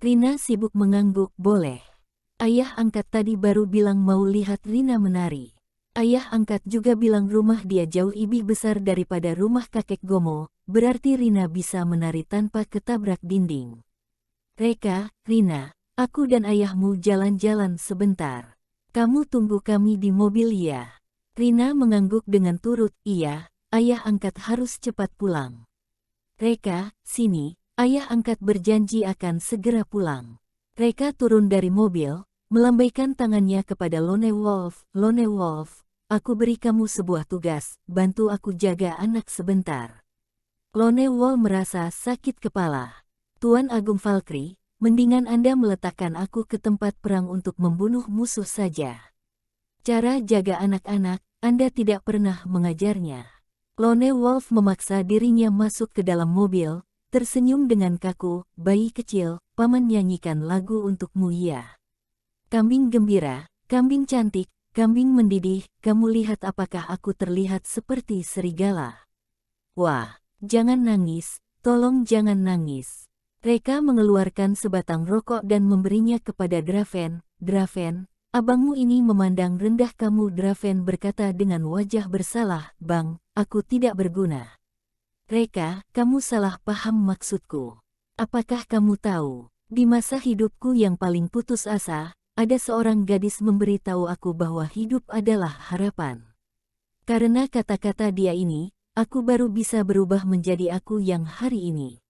Rina sibuk mengangguk, boleh. Ayah angkat tadi baru bilang mau lihat Rina menari. Ayah angkat juga bilang rumah dia jauh lebih besar daripada rumah kakek Gomo, berarti Rina bisa menari tanpa ketabrak dinding. Reka, Rina, aku dan ayahmu jalan-jalan sebentar. Kamu tunggu kami di mobil ya. Rina mengangguk dengan turut, iya, ayah angkat harus cepat pulang. Reka, sini, ayah angkat berjanji akan segera pulang. Reka turun dari mobil, melambaikan tangannya kepada Lone Wolf. Lone Wolf, aku beri kamu sebuah tugas, bantu aku jaga anak sebentar. Lone Wolf merasa sakit kepala. Tuan Agung Valkyrie, mendingan Anda meletakkan aku ke tempat perang untuk membunuh musuh saja. Cara jaga anak-anak, Anda tidak pernah mengajarnya. Lone Wolf memaksa dirinya masuk ke dalam mobil, tersenyum dengan kaku, bayi kecil, paman nyanyikan lagu untukmu ya. Kambing gembira, kambing cantik, kambing mendidih, kamu lihat apakah aku terlihat seperti serigala? Wah, jangan nangis, tolong jangan nangis. Reka mengeluarkan sebatang rokok dan memberinya kepada Draven. Draven, abangmu ini memandang rendah kamu. Draven berkata dengan wajah bersalah, Bang, aku tidak berguna. Reka, kamu salah paham maksudku. Apakah kamu tahu, di masa hidupku yang paling putus asa, ada seorang gadis memberitahu aku bahwa hidup adalah harapan. Karena kata-kata dia ini, aku baru bisa berubah menjadi aku yang hari ini.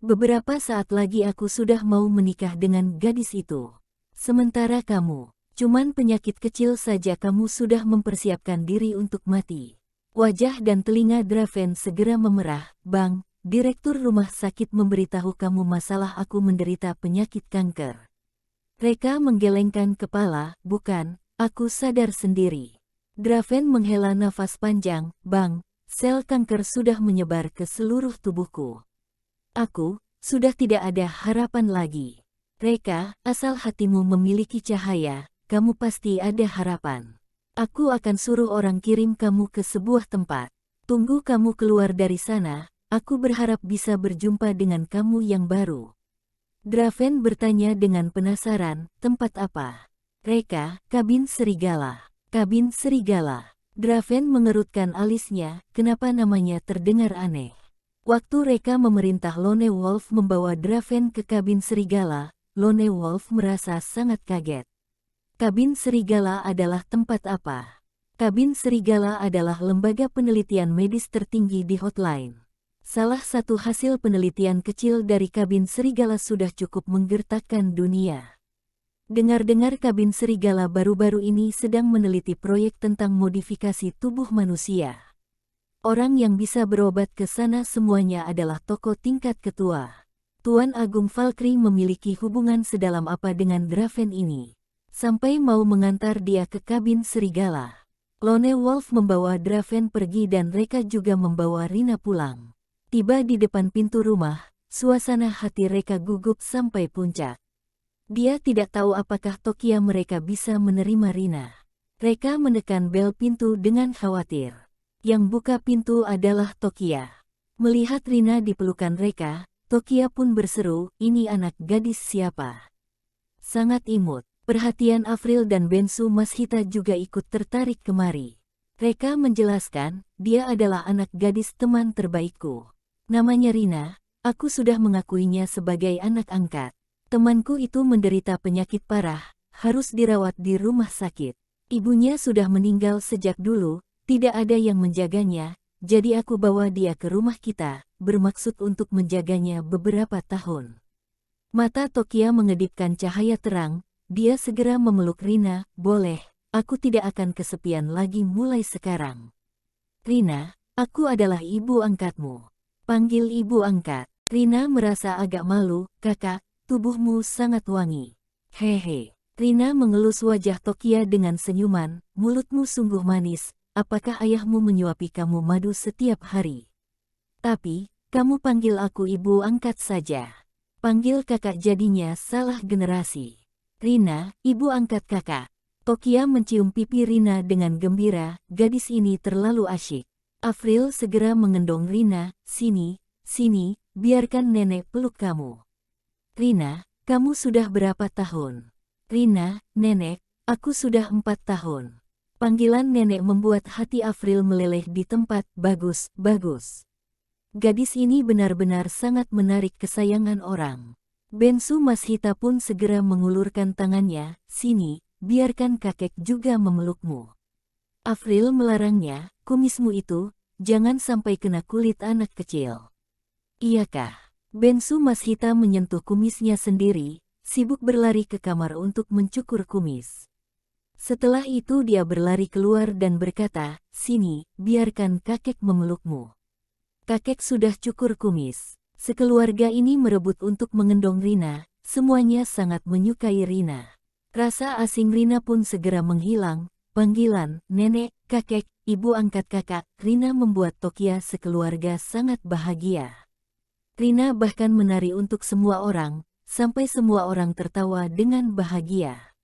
Beberapa saat lagi aku sudah mau menikah dengan gadis itu. Sementara kamu, cuman penyakit kecil saja kamu sudah mempersiapkan diri untuk mati. Wajah dan telinga Draven segera memerah. Bang, direktur rumah sakit memberitahu kamu masalah aku menderita penyakit kanker. Reka menggelengkan kepala, bukan, aku sadar sendiri. Draven menghela nafas panjang, Bang, sel kanker sudah menyebar ke seluruh tubuhku. Aku, sudah tidak ada harapan lagi. Reka, asal hatimu memiliki cahaya, kamu pasti ada harapan. Aku akan suruh orang kirim kamu ke sebuah tempat. Tunggu kamu keluar dari sana, aku berharap bisa berjumpa dengan kamu yang baru. Draven bertanya dengan penasaran, tempat apa? Reka, kabin serigala. Kabin serigala. Draven mengerutkan alisnya, kenapa namanya terdengar aneh. Waktu Reka memerintah Lone Wolf membawa Draven ke kabin serigala, Lone Wolf merasa sangat kaget. Kabin serigala adalah tempat apa? Kabin serigala adalah lembaga penelitian medis tertinggi di Hotline. Salah satu hasil penelitian kecil dari kabin serigala sudah cukup menggertakkan dunia. Dengar-dengar kabin serigala baru-baru ini sedang meneliti proyek tentang modifikasi tubuh manusia. Orang yang bisa berobat ke sana semuanya adalah tokoh tingkat ketua. Tuan Agung Valkyrie memiliki hubungan sedalam apa dengan Draven ini, sampai mau mengantar dia ke kabin serigala. Lone Wolf membawa Draven pergi dan Reka juga membawa Rina pulang. Tiba di depan pintu rumah, suasana hati Reka gugup sampai puncak. Dia tidak tahu apakah Tokia mereka bisa menerima Rina. Reka menekan bel pintu dengan khawatir. Yang buka pintu adalah Tokia. Melihat Rina di pelukan Reka, Tokia pun berseru, ini anak gadis siapa? Sangat imut. Perhatian Afril dan Bensu Mashita juga ikut tertarik kemari. Reka menjelaskan, dia adalah anak gadis teman terbaikku. Namanya Rina, aku sudah mengakuinya sebagai anak angkat. Temanku itu menderita penyakit parah, harus dirawat di rumah sakit. Ibunya sudah meninggal sejak dulu. Tidak ada yang menjaganya, jadi aku bawa dia ke rumah kita, bermaksud untuk menjaganya beberapa tahun. Mata Tokia mengedipkan cahaya terang, dia segera memeluk Rina, boleh, aku tidak akan kesepian lagi mulai sekarang. Rina, aku adalah ibu angkatmu. Panggil ibu angkat. Rina merasa agak malu, kakak, tubuhmu sangat wangi. Hehe. Rina mengelus wajah Tokia dengan senyuman, mulutmu sungguh manis. Apakah ayahmu menyuapi kamu madu setiap hari? Tapi, kamu panggil aku ibu angkat saja. Panggil kakak jadinya salah generasi. Rina, ibu angkat kakak. Tokia mencium pipi Rina dengan gembira, gadis ini terlalu asyik. Afril segera mengendong Rina, sini, biarkan nenek peluk kamu. Rina, kamu sudah berapa tahun? Rina, nenek, aku sudah 4 tahun. Panggilan nenek membuat hati Afril meleleh di tempat. Bagus, bagus. Gadis ini benar-benar sangat menarik kesayangan orang. Bensu Mashita pun segera mengulurkan tangannya, sini, biarkan kakek juga memelukmu. Afril melarangnya, kumismu itu, jangan sampai kena kulit anak kecil. Iyakah? Bensu Mashita menyentuh kumisnya sendiri, sibuk berlari ke kamar untuk mencukur kumis. Setelah itu dia berlari keluar dan berkata, sini, biarkan kakek memelukmu. Kakek sudah cukur kumis. Sekeluarga ini merebut untuk mengendong Rina, semuanya sangat menyukai Rina. Rasa asing Rina pun segera menghilang, panggilan, nenek, kakek, ibu angkat kakak, Rina membuat Tokia sekeluarga sangat bahagia. Rina bahkan menari untuk semua orang, sampai semua orang tertawa dengan bahagia.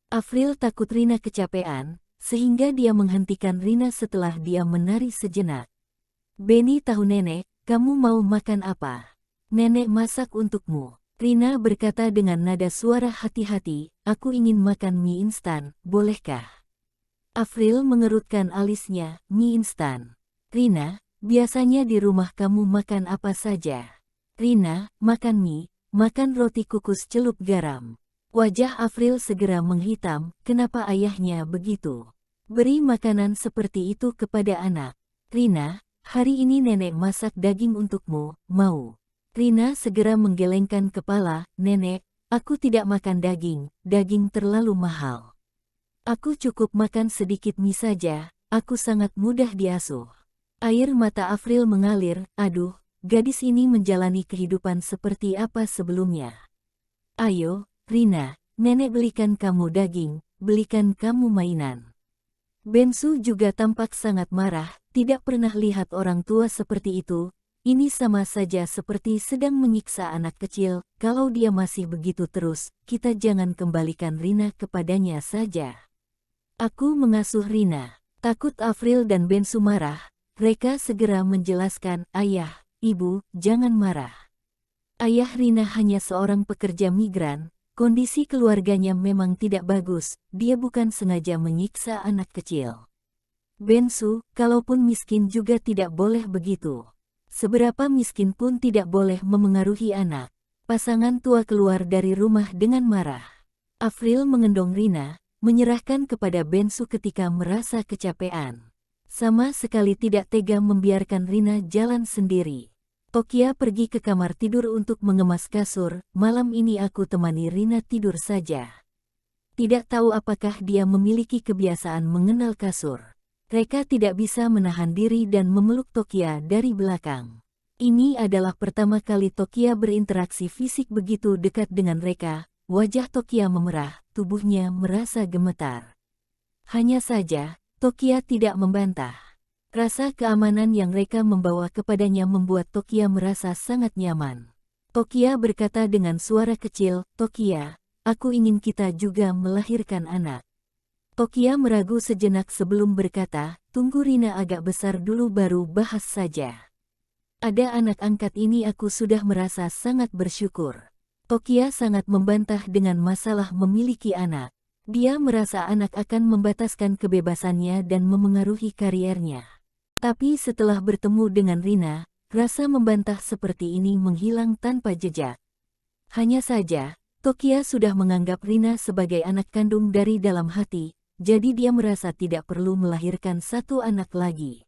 Afril takut Rina kecapean, sehingga dia menghentikan Rina setelah dia menari sejenak. Beni tahu nenek, kamu mau makan apa? Nenek masak untukmu. Rina berkata dengan nada suara hati-hati, aku ingin makan mie instan, bolehkah? Afril mengerutkan alisnya, mie instan. Rina, biasanya di rumah kamu makan apa saja? Rina, makan mie, makan roti kukus celup garam. Wajah Afril segera menghitam, kenapa ayahnya begitu? Beri makanan seperti itu kepada anak. Rina, hari ini nenek masak daging untukmu, mau? Rina segera menggelengkan kepala, nenek, aku tidak makan daging, daging terlalu mahal. Aku cukup makan sedikit mie saja, aku sangat mudah diasuh. Air mata Afril mengalir, aduh, gadis ini menjalani kehidupan seperti apa sebelumnya. Ayo, Rina, nenek belikan kamu daging, belikan kamu mainan. Bensu juga tampak sangat marah, tidak pernah lihat orang tua seperti itu, ini sama saja seperti sedang menyiksa anak kecil, kalau dia masih begitu terus, kita jangan kembalikan Rina kepadanya saja. Aku mengasuh Rina. Takut Afril dan Bensu marah, mereka segera menjelaskan, ayah, ibu, jangan marah. Ayah Rina hanya seorang pekerja migran, kondisi keluarganya memang tidak bagus, dia bukan sengaja menyiksa anak kecil. Bensu, kalaupun miskin juga tidak boleh begitu. Seberapa miskin pun tidak boleh memengaruhi anak. Pasangan tua keluar dari rumah dengan marah. Afril mengendong Rina, menyerahkan kepada Bensu ketika merasa kecapean. Sama sekali tidak tega membiarkan Rina jalan sendiri. Tokia pergi ke kamar tidur untuk mengemas kasur, malam ini aku temani Rina tidur saja. Tidak tahu apakah dia memiliki kebiasaan mengenal kasur. Mereka tidak bisa menahan diri dan memeluk Tokia dari belakang. Ini adalah pertama kali Tokia berinteraksi fisik begitu dekat dengan mereka, wajah Tokia memerah, tubuhnya merasa gemetar. Hanya saja, Tokia tidak membantah. Rasa keamanan yang mereka membawa kepadanya membuat Tokia merasa sangat nyaman. Tokia berkata dengan suara kecil, Tokia, aku ingin kita juga melahirkan anak. Tokia meragu sejenak sebelum berkata, tunggu Rina agak besar dulu baru bahas saja. Ada anak angkat ini aku sudah merasa sangat bersyukur. Tokia sangat membantah dengan masalah memiliki anak. Dia merasa anak akan membataskan kebebasannya dan memengaruhi kariernya. Tapi setelah bertemu dengan Rina, rasa membantah seperti ini menghilang tanpa jejak. Hanya saja, Tokia sudah menganggap Rina sebagai anak kandung dari dalam hati, jadi dia merasa tidak perlu melahirkan satu anak lagi.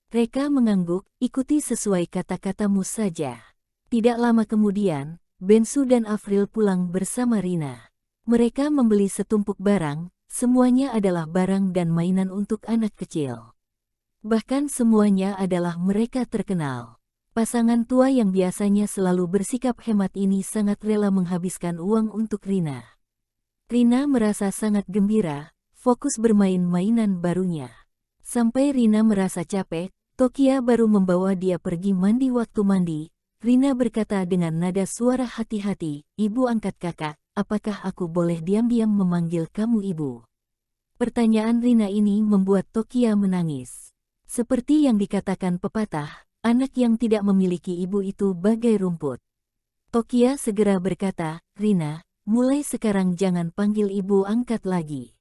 Reka mengangguk, ikuti sesuai kata-katamu saja. Tidak lama kemudian, Bensu dan Afril pulang bersama Rina. Mereka membeli setumpuk barang, semuanya adalah barang dan mainan untuk anak kecil. Bahkan semuanya adalah mereka terkenal. Pasangan tua yang biasanya selalu bersikap hemat ini sangat rela menghabiskan uang untuk Rina. Rina merasa sangat gembira, fokus bermain mainan barunya. Sampai Rina merasa capek, Tokia baru membawa dia pergi mandi. Waktu mandi, Rina berkata dengan nada suara hati-hati, ibu angkat kakak, apakah aku boleh diam-diam memanggil kamu ibu? Pertanyaan Rina ini membuat Tokia menangis. Seperti yang dikatakan pepatah, anak yang tidak memiliki ibu itu bagai rumput. Tokia segera berkata, Rina, mulai sekarang jangan panggil ibu angkat lagi.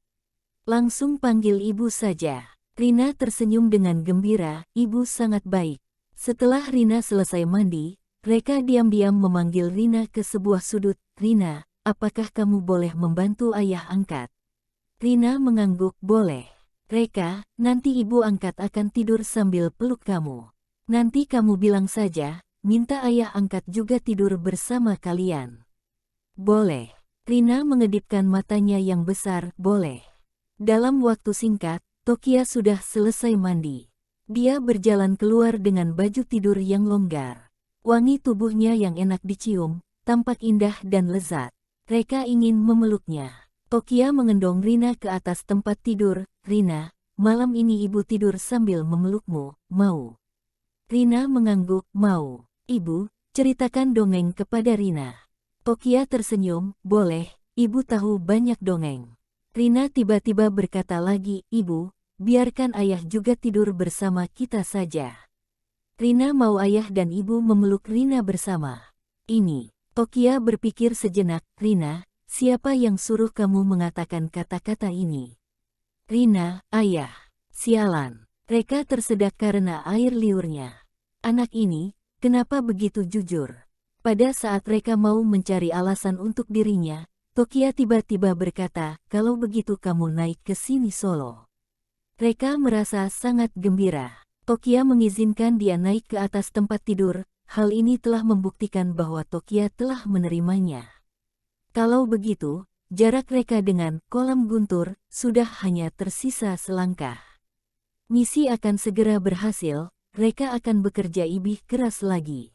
Langsung panggil ibu saja. Rina tersenyum dengan gembira, ibu sangat baik. Setelah Rina selesai mandi, Reka diam-diam memanggil Rina ke sebuah sudut. Rina, apakah kamu boleh membantu ayah angkat? Rina mengangguk, boleh. Reka, nanti ibu angkat akan tidur sambil peluk kamu. Nanti kamu bilang saja, minta ayah angkat juga tidur bersama kalian. Boleh. Rina mengedipkan matanya yang besar, boleh. Dalam waktu singkat, Tokia sudah selesai mandi. Dia berjalan keluar dengan baju tidur yang longgar. Wangi tubuhnya yang enak dicium, tampak indah dan lezat. Reka ingin memeluknya. Tokia mengendong Rina ke atas tempat tidur. Rina, malam ini ibu tidur sambil memelukmu, mau? Rina mengangguk, mau. Ibu, ceritakan dongeng kepada Rina. Tokia tersenyum, boleh, ibu tahu banyak dongeng. Rina tiba-tiba berkata lagi, ibu, biarkan ayah juga tidur bersama kita saja. Rina mau ayah dan ibu memeluk Rina bersama. Ini, Tokia berpikir sejenak, Rina, siapa yang suruh kamu mengatakan kata-kata ini? Rina, ayah. Sialan. Reka tersedak karena air liurnya. Anak ini, kenapa begitu jujur? Pada saat Reka mau mencari alasan untuk dirinya, Tokia tiba-tiba berkata, kalau begitu kamu naik ke sini solo. Reka merasa sangat gembira. Tokia mengizinkan dia naik ke atas tempat tidur. Hal ini telah membuktikan bahwa Tokia telah menerimanya. Kalau begitu, jarak Reka dengan kolam guntur sudah hanya tersisa selangkah. Misi akan segera berhasil, Reka akan bekerja lebih keras lagi.